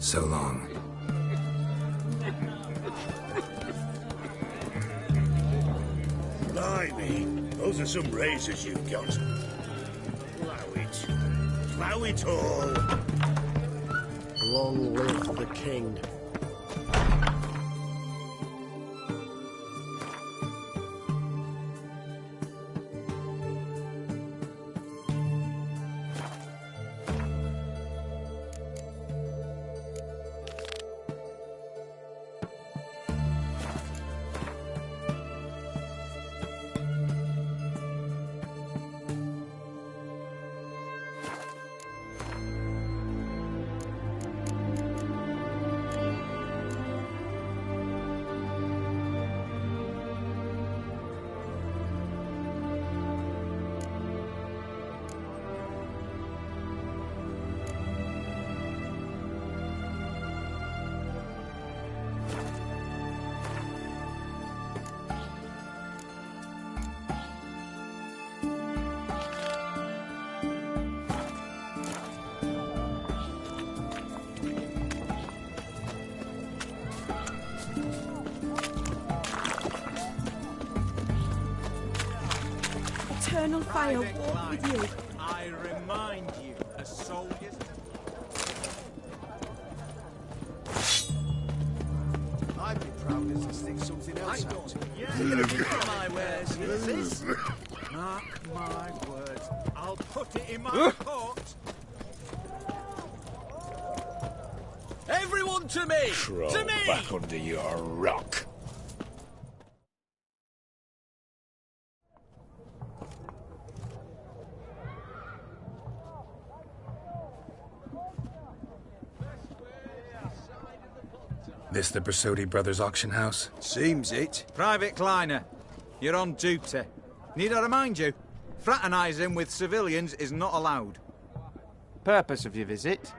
So long. Blimey, those are some razors you've got. Plough it. Plough it all. Long live the king. Eternal fire walk with you. I remind you, as soldiers... I'd be proud to stick something else out. My wares, this. Mark my words, I'll put it in my coat. Everyone to me! Crawl to me! back under your rock. This the Brasodi Brothers auction house? Seems it. Private Kleiner, you're on duty. Need I remind you? Fraternising with civilians is not allowed. Purpose of your visit?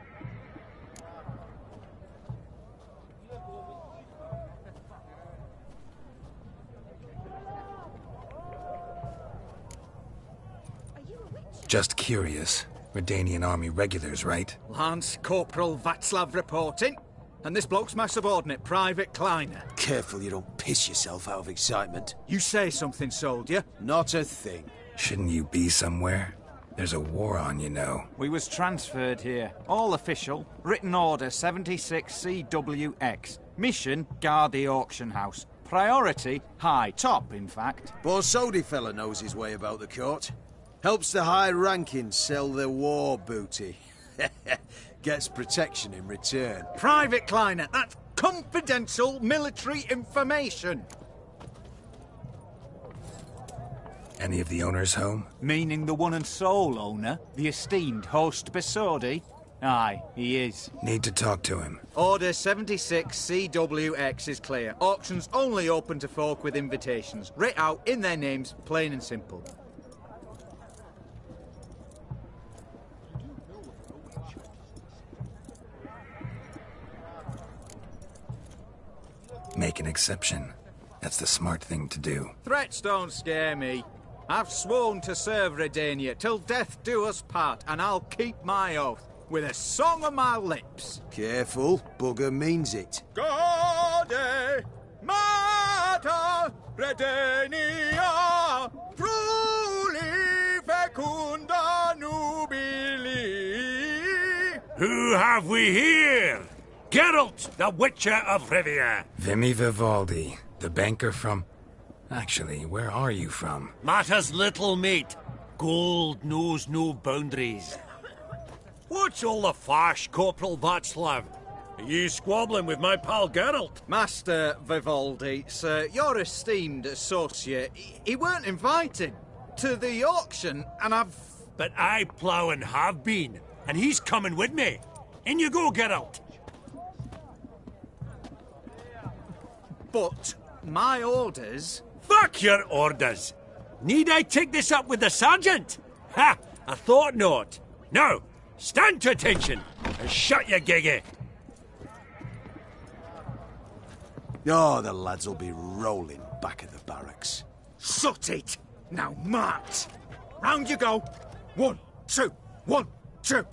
Just curious. Redanian army regulars, right? Lance Corporal Václav reporting. And this bloke's my subordinate, Private Kleiner. Careful you don't piss yourself out of excitement. You say something, soldier. Not a thing. Shouldn't you be somewhere? There's a war on, you know. We was transferred here. All official. Written order 76 CWX. Mission, guard the auction house. Priority, high. Top, in fact. Borsodi fella knows his way about the court. Helps the high rankings sell their war booty. Gets protection in return. Private Kleiner, that's confidential military information. Any of the owners home? Meaning the one and sole owner, the esteemed host Besodi? Aye, he is. Need to talk to him. Order 76 CWX is clear. Auctions only open to folk with invitations. Writ out in their names, plain and simple. Make an exception. That's the smart thing to do. Threats don't scare me. I've sworn to serve Redania till death do us part, and I'll keep my oath with a song on my lips. Careful, bugger means it. GOTY! Mater Redania! Truly fecunda nubili! Who have we here? Geralt, the Witcher of Rivia. Vimy Vivaldi, the banker from... Actually, where are you from? Matters little, mate. Gold knows no boundaries. What's all the fash, Corporal Václav? Are you squabbling with my pal Geralt? Master Vivaldi, sir, your esteemed associate, he weren't invited to the auction, and I've... But I plough and have been, and he's coming with me. In you go, Geralt. But my orders... Fuck your orders! Need I take this up with the sergeant? Ha! I thought not. Now, stand to attention and shut your giggy. Oh, the lads will be rolling back at the barracks. Shut it! Now march! Round you go! 1, 2, 1, 2!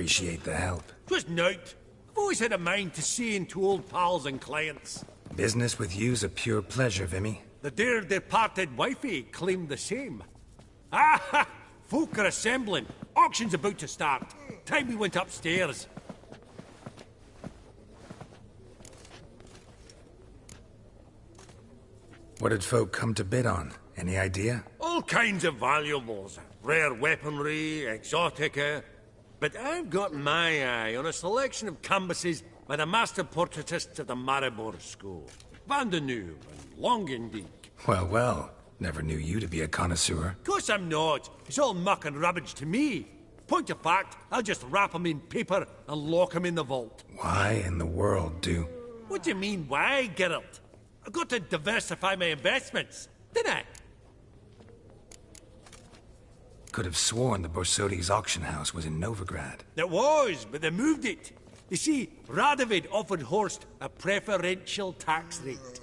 Appreciate the help. 'Twas nowt. I've always had a mind to see into old pals and clients. Business with you's a pure pleasure, Vimy. The dear departed wifey claimed the same. Ah! Folk are assembling. Auction's about to start. Time we went upstairs. What did folk come to bid on? Any idea? All kinds of valuables. Rare weaponry, exotica. But I've got my eye on a selection of canvases by the master portraitists of the Maribor School. Van de Nieuw and Longendijk. Well, well. Never knew you to be a connoisseur. Course I'm not. It's all muck and rubbish to me. Point of fact, I'll just wrap 'em in paper and lock 'em in the vault. Why in the world do... What do you mean, why, Geralt? I've got to diversify my investments, didn't I? Could have sworn the Borsodi's auction house was in Novigrad. It was, but they moved it. You see, Radovid offered Horst a preferential tax rate.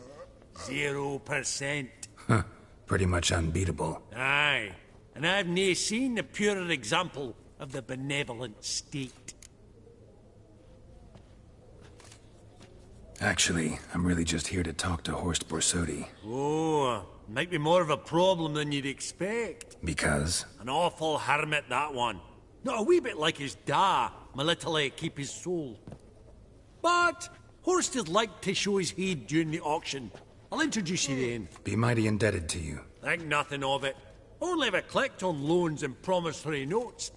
0%. Huh. Pretty much unbeatable. Aye. And I've nae seen a purer example of the benevolent state. Actually, I'm really just here to talk to Horst Borsodi. Oh, might be more of a problem than you'd expect. Because? An awful hermit, that one. Not a wee bit like his da, my little keep his soul. But Horst would like to show his heed during the auction. I'll introduce you then. Be mighty indebted to you. Think nothing of it. Only ever collect on loans and promissory notes.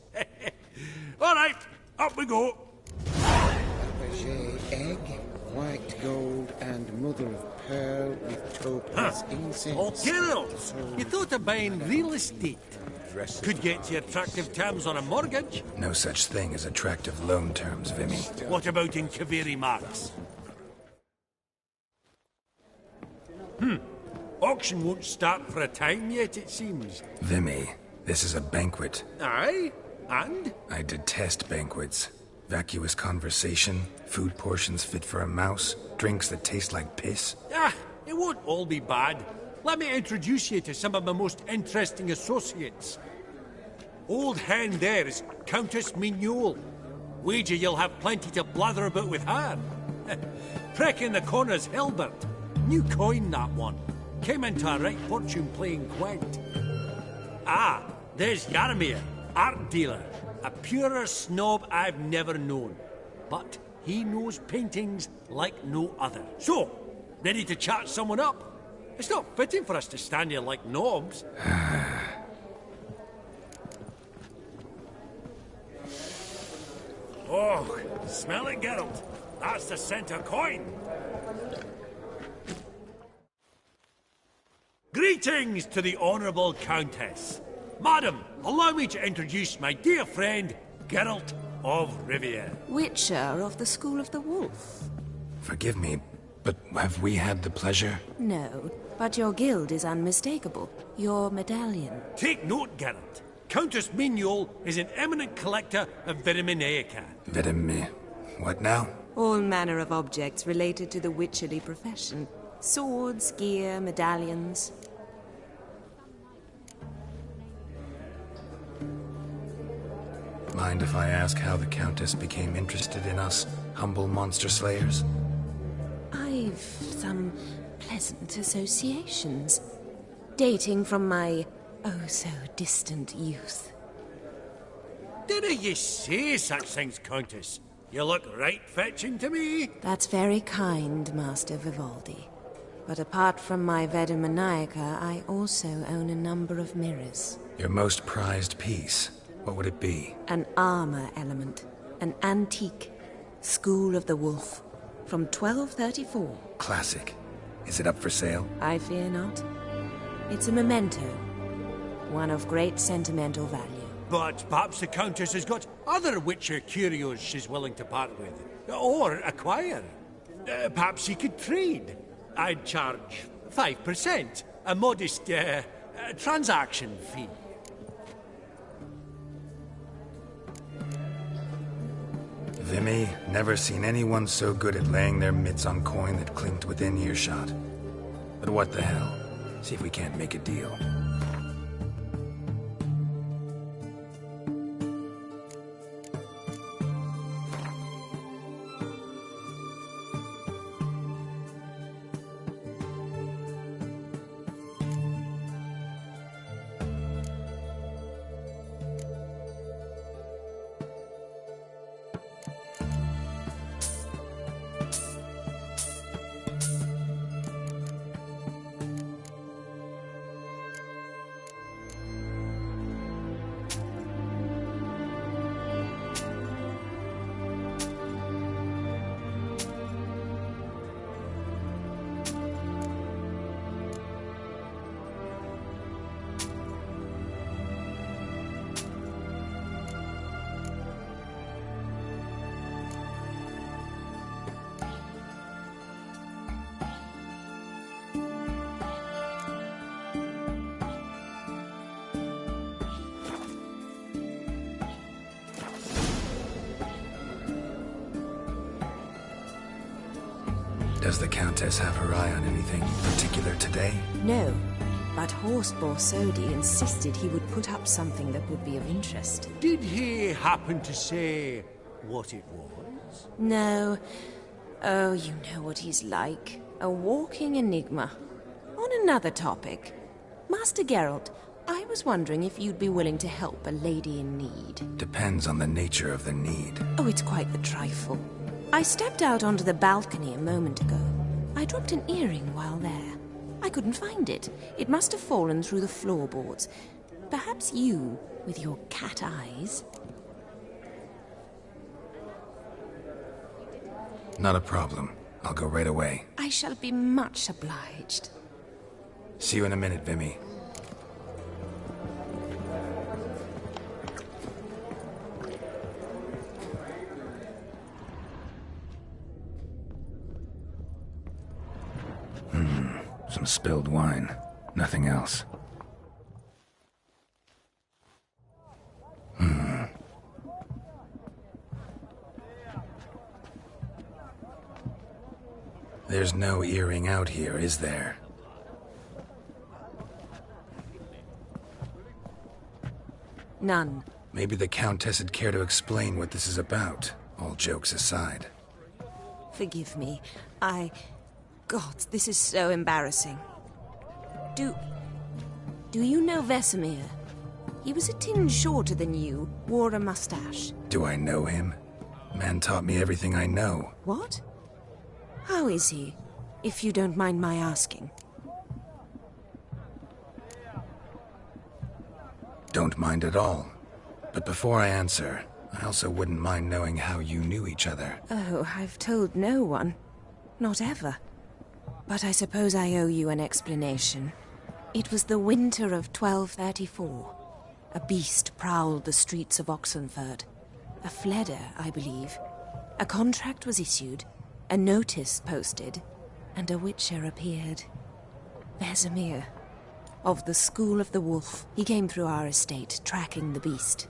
All right, up we go. Fabergé egg, white gold, and mother of pearl with topaz incense. Oh, Geralt, you thought of buying real estate. Could get you attractive terms on a mortgage. No such thing as attractive loan terms, Vimy. What about in Kaveri marks? Auction won't start for a time yet, it seems. Vimy, this is a banquet. Aye? And? I detest banquets. Vacuous conversation, food portions fit for a mouse, drinks that taste like piss. Ah, it won't all be bad. Let me introduce you to some of my most interesting associates. Old hand there is Countess Mignole. Wager you'll have plenty to blather about with her. Prick in the corner's Hilbert. New coin, that one. Came into a right fortune playing quaint. Ah, there's Yarmir, art dealer. A purer snob I've never known. But he knows paintings like no other. So, ready to chat someone up? It's not fitting for us to stand here like knobs. Oh, smell it, Geralt. That's the scent of coin. Greetings to the Honourable Countess. Madam, allow me to introduce my dear friend, Geralt of Rivia. Witcher of the School of the Wolf. Forgive me, but have we had the pleasure? No, but your guild is unmistakable. Your medallion. Take note, Geralt. Countess Mignole is an eminent collector of Vitaminaica. What now? All manner of objects related to the witcherly profession. Swords, gear, medallions. Mind if I ask how the Countess became interested in us, humble monster slayers? I've some pleasant associations, dating from my oh-so-distant youth. Didn't you say such things, Countess? You look right fetching to me. That's very kind, Master Vivaldi. But apart from my Vedemaniaca, I also own a number of mirrors. Your most prized piece, what would it be? An armor element. An antique. School of the Wolf. From 1234. Classic. Is it up for sale? I fear not. It's a memento. One of great sentimental value. But perhaps the Countess has got other Witcher curios she's willing to part with. Or acquire. Perhaps she could trade. I'd charge 5%. A modest, transaction fee. Vimy, never seen anyone so good at laying their mitts on coin that clinked within earshot. But what the hell? See if we can't make a deal. Does the Countess have her eye on anything particular today? No, but Horse Borsodi insisted he would put up something that would be of interest. Did he happen to say what it was? No. Oh, you know what he's like. A walking enigma. On another topic, Master Geralt, I was wondering if you'd be willing to help a lady in need. Depends on the nature of the need. Oh, it's quite the trifle. I stepped out onto the balcony a moment ago. I dropped an earring while there. I couldn't find it. It must have fallen through the floorboards. Perhaps you, with your cat eyes... Not a problem. I'll go right away. I shall be much obliged. See you in a minute, Vimy. Some spilled wine. Nothing else. There's no earring out here, is there? None. Maybe the Countess would care to explain what this is about, all jokes aside. Forgive me. God, this is so embarrassing. Do you know Vesemir? He was a tinge shorter than you, wore a mustache. Do I know him? Man taught me everything I know. What? How is he, if you don't mind my asking? Don't mind at all. But before I answer, I also wouldn't mind knowing how you knew each other. Oh, I've told no one. Not ever. But I suppose I owe you an explanation. It was the winter of 1234. A beast prowled the streets of Oxenford. A fledder, I believe. A contract was issued, a notice posted, and a witcher appeared. Vesemir. Of the School of the Wolf. He came through our estate, tracking the beast.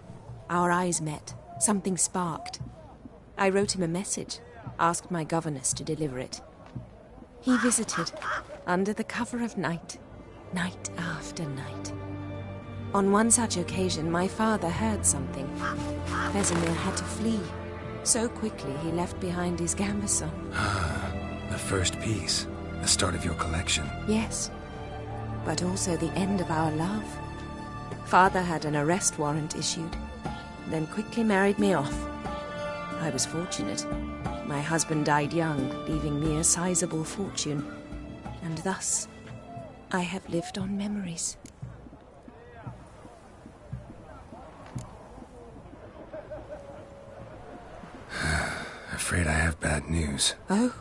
Our eyes met. Something sparked. I wrote him a message, asked my governess to deliver it. He visited, under the cover of night, night after night. On one such occasion, my father heard something. Vesemir had to flee. So quickly, he left behind his gambeson. Ah, the first piece. The start of your collection. Yes, but also the end of our love. Father had an arrest warrant issued, then quickly married me off. I was fortunate. My husband died young, leaving me a sizable fortune. And thus, I have lived on memories. Afraid I have bad news. Oh?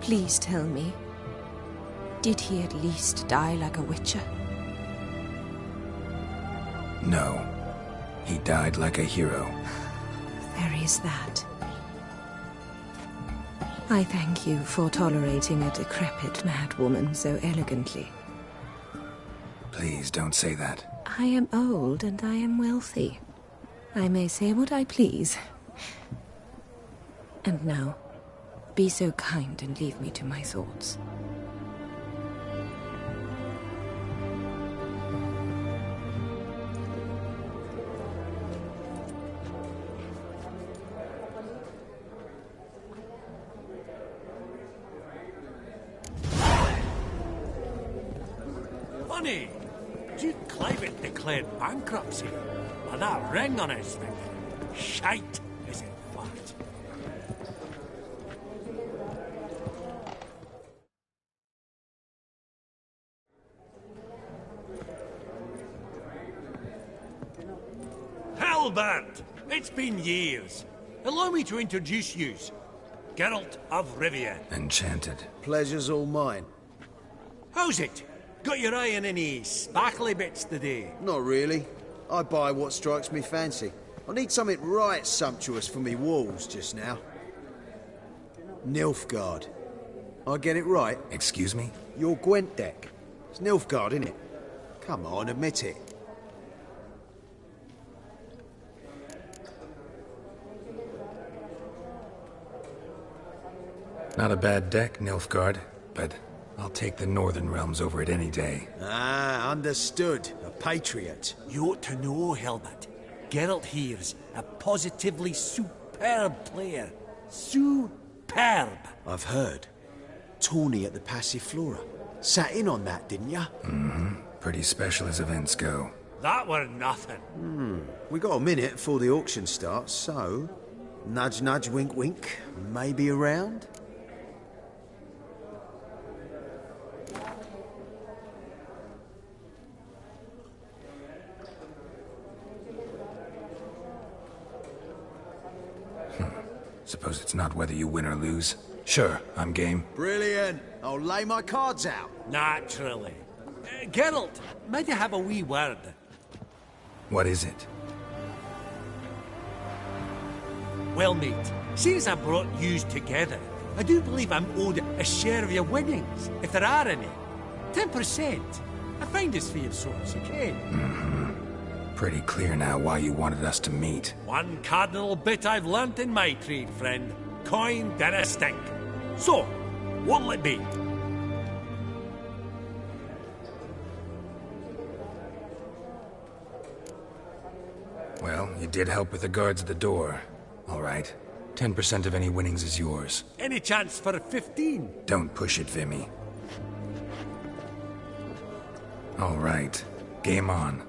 Please tell me, did he at least die like a witcher? No. He died like a hero. There is that. I thank you for tolerating a decrepit madwoman so elegantly. Please don't say that. I am old and I am wealthy. I may say what I please. And now, be so kind and leave me to my thoughts. Funny, Duke Clivet declared bankruptcy, but that ring on his finger, shite, is in fact. Halbert, it's been years. Allow me to introduce yous. Geralt of Rivia. Enchanted. Pleasure's all mine. How's it? Got your eye on any sparkly bits today? Not really. I buy what strikes me fancy. I need something right sumptuous for me walls just now. Nilfgaard. I get it right? Excuse me? Your Gwent deck. It's Nilfgaard, innit? Come on, admit it. Not a bad deck, Nilfgaard, but I'll take the Northern Realms over it any day. Ah, understood. A patriot. You ought to know, Helmut. Geralt here's a positively superb player. Superb! I've heard. Tawny at the Passiflora. Sat in on that, didn't ya? Pretty special as events go. That were nothing. We got a minute before the auction starts, so... Nudge, nudge, wink, wink. Maybe around? Suppose it's not whether you win or lose. Sure, I'm game. Brilliant. I'll lay my cards out. Naturally. Geralt, might I have a wee word? What is it? Well, mate, seeing as I brought yous together, I do believe I'm owed a share of your winnings, if there are any. 10%. I find it's for your sorts, okay? Pretty clear now why you wanted us to meet. One cardinal bit I've learnt in my trade, friend. Coin dinna stink. So, what'll it be? Well, you did help with the guards at the door. All right. 10% of any winnings is yours. Any chance for 15? Don't push it, Vimy. All right. Game on.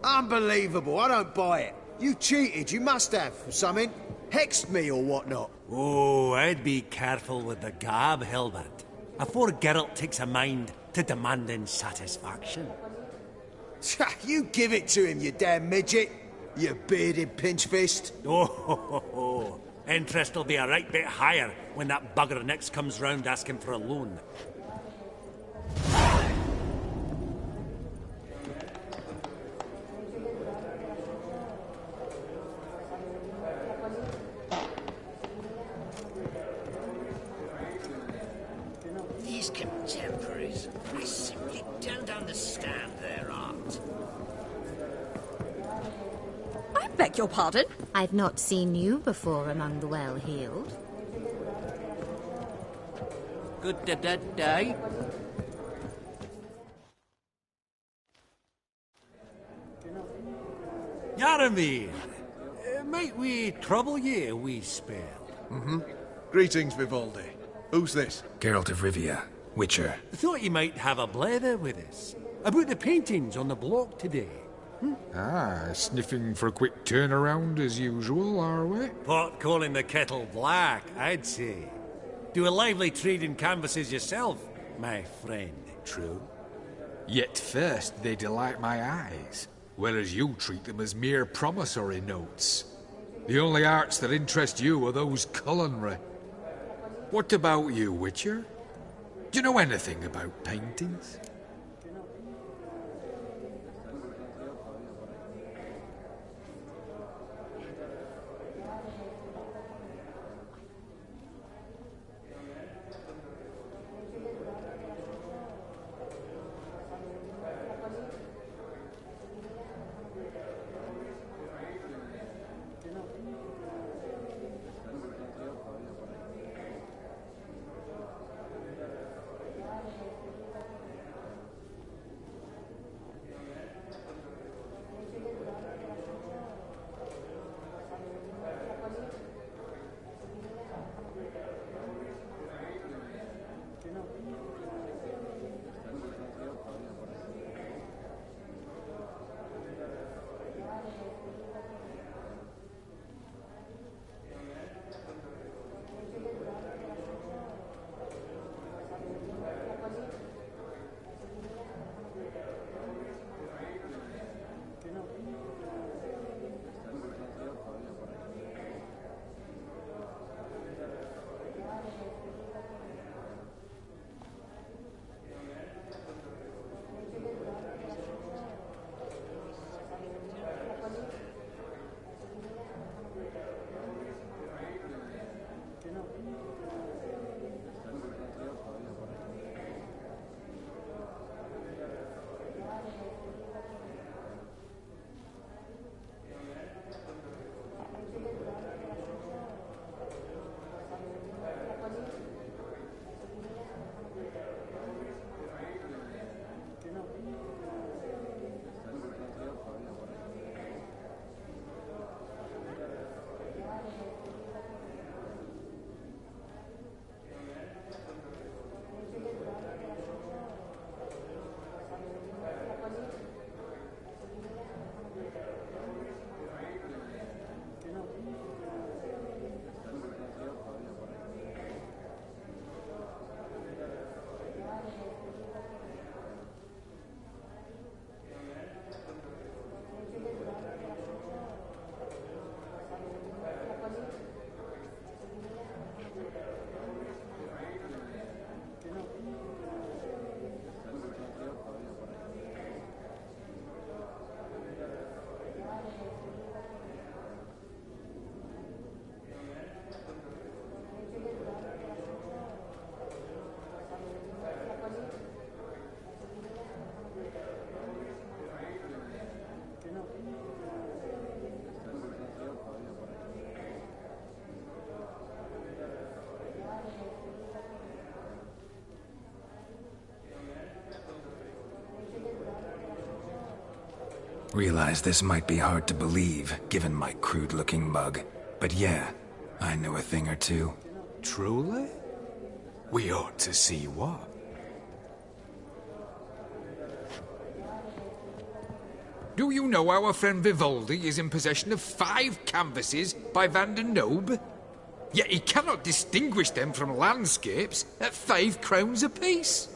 Unbelievable, I don't buy it. You cheated, you must have, or something. Hexed me or whatnot. Oh, I'd be careful with the gab, Hilbert. Afore Geralt takes a mind to demanding satisfaction. You give it to him, you damn midget. You bearded pinchfist. Oh, interest will be a right bit higher when that bugger next comes round asking for a loan. These contemporaries, I simply don't understand their art. I beg your pardon? I've not seen you before among the well-heeled. Good day. Yaramir, might we trouble ye a wee spell? Greetings, Vivaldi. Who's this? Geralt of Rivia, Witcher. Thought you might have a blether with us. About the paintings on the block today. Ah, sniffing for a quick turnaround as usual, are we? Pot calling the kettle black, I'd say. Do a lively trade in canvases yourself, my friend. True. Yet first they delight my eyes, whereas you treat them as mere promissory notes. The only arts that interest you are those culinary. What about you, Witcher? Do you know anything about paintings? Realize this might be hard to believe, given my crude-looking mug. But yeah, I know a thing or two. Truly? We ought to see what. Do you know our friend Vivaldi is in possession of 5 canvases by Van der Nobe? Yet he cannot distinguish them from landscapes at 5 crowns apiece.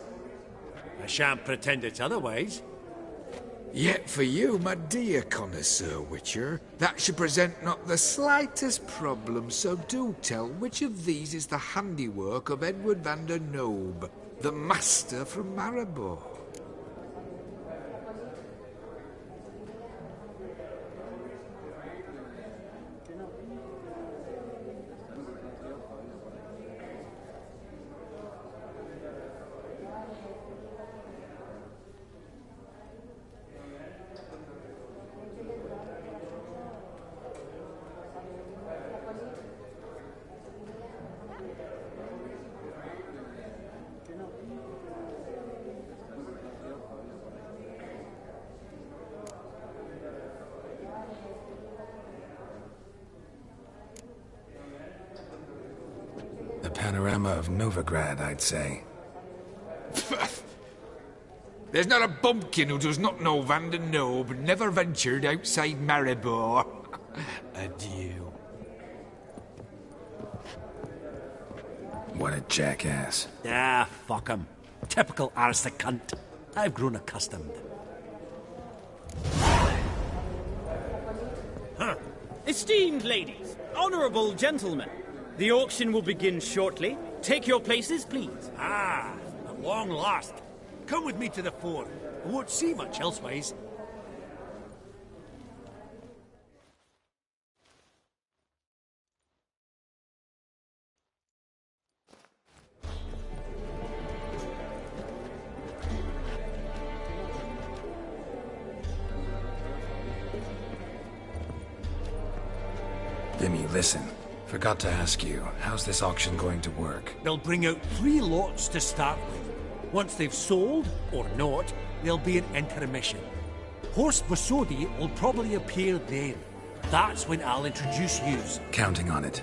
I shan't pretend it's otherwise. Yet for you, my dear connoisseur Witcher, that should present not the slightest problem, so do tell which of these is the handiwork of Edward van der Nobe, the master from Maribor. A panorama of Novigrad, I'd say. There's not a bumpkin who does not know Van der Nobe never ventured outside Maribor. Adieu. What a jackass. Ah, fuck him. Typical aristocrat. I've grown accustomed. Esteemed ladies, honourable gentlemen, the auction will begin shortly. Take your places, please. Ah, at long last. Come with me to the fore. I won't see much elsewise. Vimy, listen. Forgot to ask you, how's this auction going to work? They'll bring out 3 lots to start with. Once they've sold, or not, there'll be an intermission. Horst Vasodi will probably appear then. That's when I'll introduce yous. Counting on it.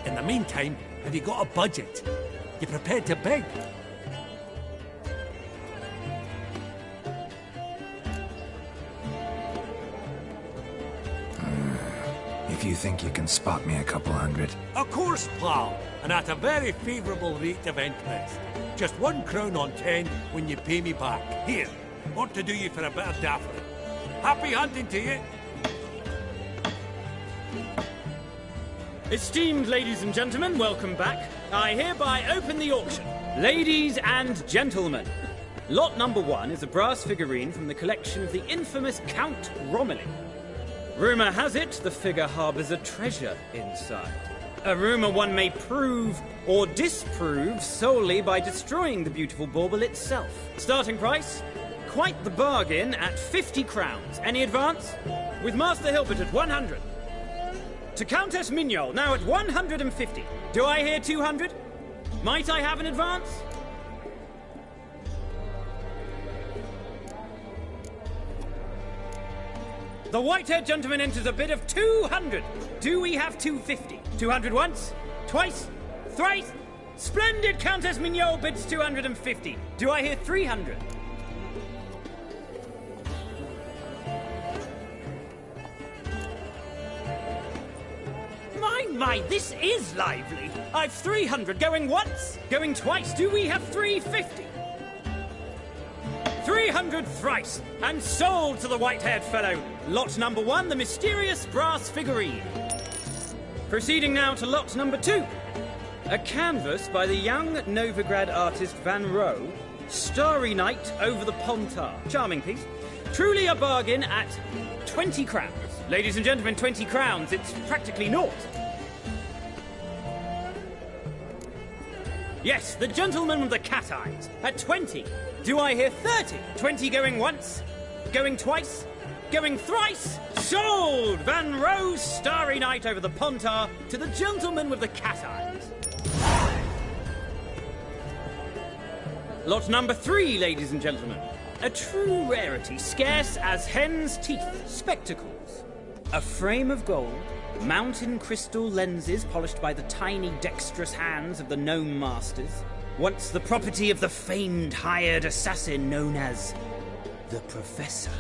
In the meantime, have you got a budget? You prepared to beg? If you think you can spot me a couple hundred. Of course, pal, and at a very favourable rate of interest. Just 1 crown on 10 when you pay me back. Here, ought to do you for a bit of daffodil. Happy hunting to you. Esteemed ladies and gentlemen, welcome back. I hereby open the auction. Ladies and gentlemen, lot number 1 is a brass figurine from the collection of the infamous Count Romilly. Rumour has it the figure harbours a treasure inside. A rumour one may prove or disprove solely by destroying the beautiful bauble itself. Starting price? Quite the bargain at 50 crowns. Any advance? With Master Hilbert at 100. To Countess Mignol, now at 150. Do I hear 200? Might I have an advance? The white-haired gentleman enters a bid of 200. Do we have 250? 200 once? Twice? Thrice? Splendid! Countess Mignol bids 250. Do I hear 300? My, this is lively. I've 300 going once, going twice. Do we have 350? 300 thrice, and sold to the white-haired fellow. Lot number 1, the mysterious brass figurine. Proceeding now to lot number 2. A canvas by the young Novigrad artist Van Rohe, Starry Night over the Pontar. Charming piece. Truly a bargain at 20 crowns. Ladies and gentlemen, 20 crowns, it's practically naught. Yes, the gentleman with the cat eyes, at 20. Do I hear 30? 20 going once, going twice, going thrice. Sold! Van Rohe's Starry Night over the Pontar to the gentleman with the cat eyes. Lot number 3, ladies and gentlemen. A true rarity, scarce as hen's teeth. Spectacles. A frame of gold, mountain crystal lenses polished by the tiny dexterous hands of the gnome masters. Once the property of the famed hired assassin known as the Professor.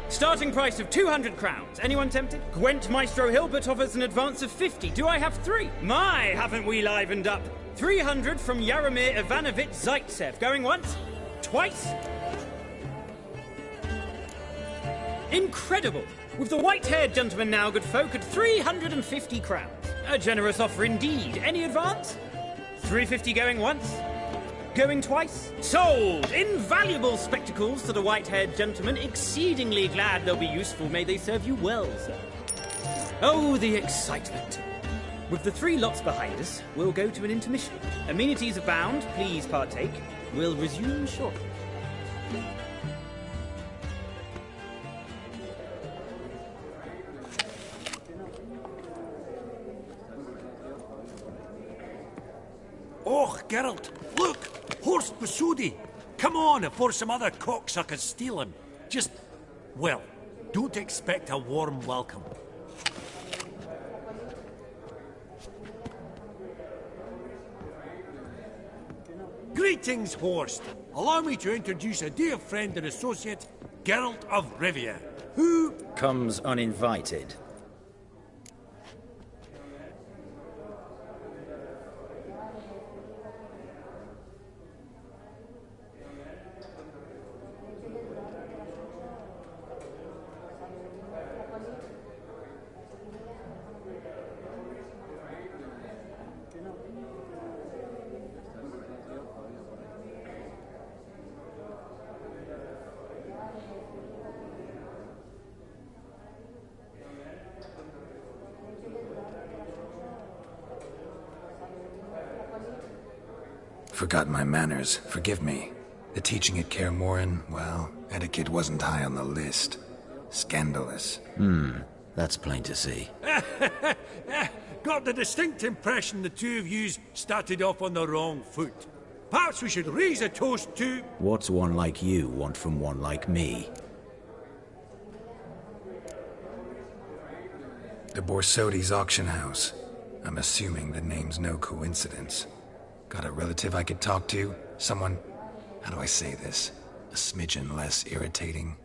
Starting price of 200 crowns. Anyone tempted? Gwent Maestro Hilbert offers an advance of 50. Do I have 3? My, haven't we livened up? 300 from Yaromir Ivanovich Zaitsev. Going once? Twice? Incredible! With the white-haired gentleman now, good folk, at 350 crowns. A generous offer indeed. Any advance? 350 going once? Going twice? Sold! Invaluable spectacles to the white-haired gentleman. Exceedingly glad they'll be useful. May they serve you well, sir. Oh, the excitement. With the 3 lots behind us, we'll go to an intermission. Amenities abound. Please partake. We'll resume shortly. Oh, Geralt, look! Horst Basudi! Come on before some other cocksuckers steal him. Just, well, don't expect a warm welcome. Greetings, Horst. Allow me to introduce a dear friend and associate, Geralt of Rivia, who comes uninvited. Forgot my manners. Forgive me. The teaching at Kaer Morhen, well, etiquette wasn't high on the list. Scandalous. That's plain to see. Got the distinct impression the two of yous started off on the wrong foot. Perhaps we should raise a toast to... What's one like you want from one like me? The Borsodi's auction house. I'm assuming the name's no coincidence. Got a relative I could talk to? Someone, how do I say this? A smidgen less irritating?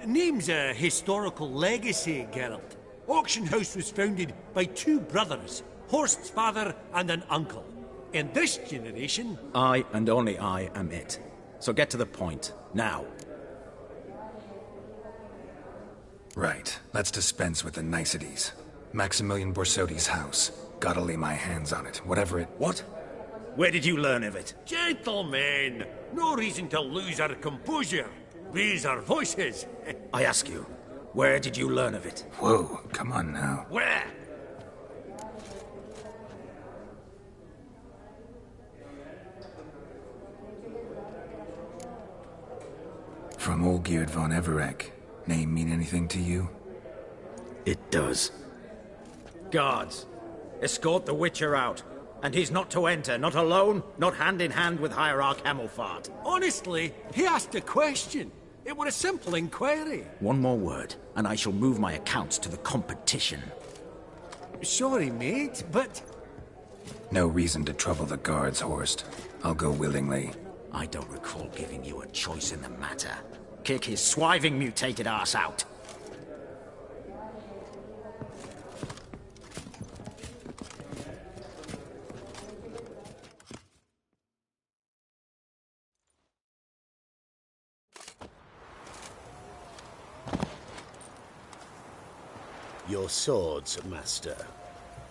Name's a historical legacy, Geralt. Auction house was founded by 2 brothers, Horst's father and an uncle. In this generation... I and only I am it. So get to the point, now. Right, let's dispense with the niceties. Maximilian Borsodi's house. Gotta lay my hands on it, whatever it... What? Where did you learn of it? Gentlemen, no reason to lose our composure. Raise our voices. I ask you, where did you learn of it? Whoa, come on now. Where? From Olgierd von Everek. Name mean anything to you? It does. Guards, escort the Witcher out. And he's not to enter, not alone, not hand in hand with Hierarch Hamelfart. Honestly, he asked a question. It were a simple inquiry. One more word, and I shall move my accounts to the competition. Sorry, mate, but... No reason to trouble the guards, Horst. I'll go willingly. I don't recall giving you a choice in the matter. Kick his swiving mutated ass out. Your swords, master.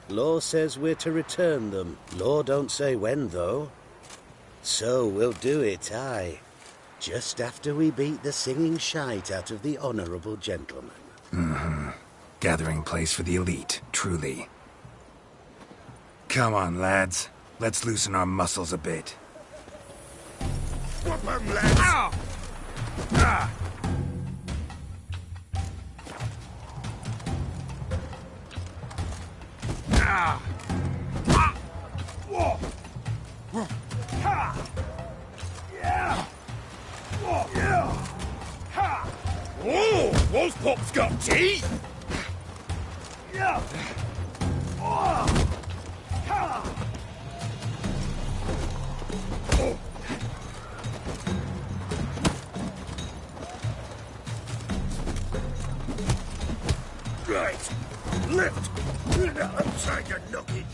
Law says we're to return them. Law don't say when, though. So we'll do it, aye. Just after we beat the singing shite out of the honourable gentleman. Mm-hmm. Gathering place for the elite, truly. Come on, lads. Let's loosen our muscles a bit. Whoop 'em, lads! Ow! Ah! Ah! Ah! Whoa! Ha! Yeah! Whoa! Yeah! Ha! Whoa! Wolfpop's got teeth! Yeah! Whoa! Ha! Oh! outside, you knockid!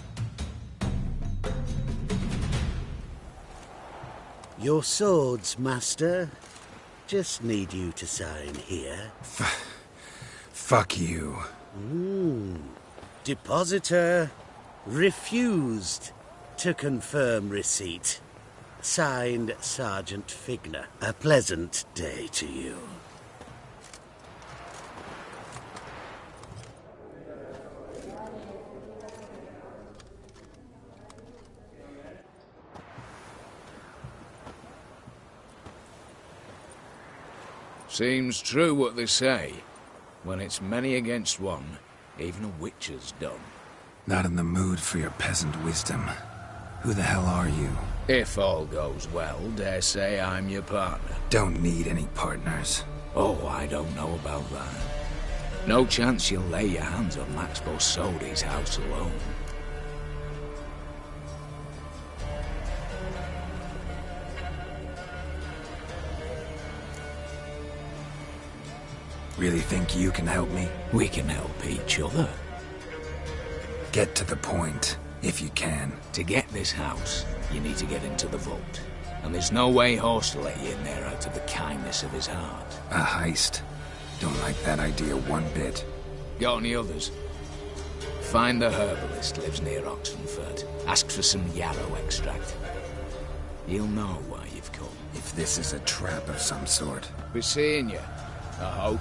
Your swords, Master. Just need you to sign here. Fuck you. Depositor refused to confirm receipt. Signed, Sergeant Figner. A pleasant day to you. Seems true what they say. When it's many against one, even a witcher's dumb. Not in the mood for your peasant wisdom. Who the hell are you? If all goes well, dare say I'm your partner. Don't need any partners. Oh, I don't know about that. No chance you'll lay your hands on Max Bosodi's house alone. Really think you can help me? We can help each other. Get to the point, if you can. To get this house, you need to get into the vault. And there's no way Horst will let you in there out of the kindness of his heart. A heist? Don't like that idea one bit. Got any others? Find the herbalist lives near Oxenfurt. Ask for some yarrow extract. You'll know why you've come. If this is a trap of some sort. Be seeing you, I hope.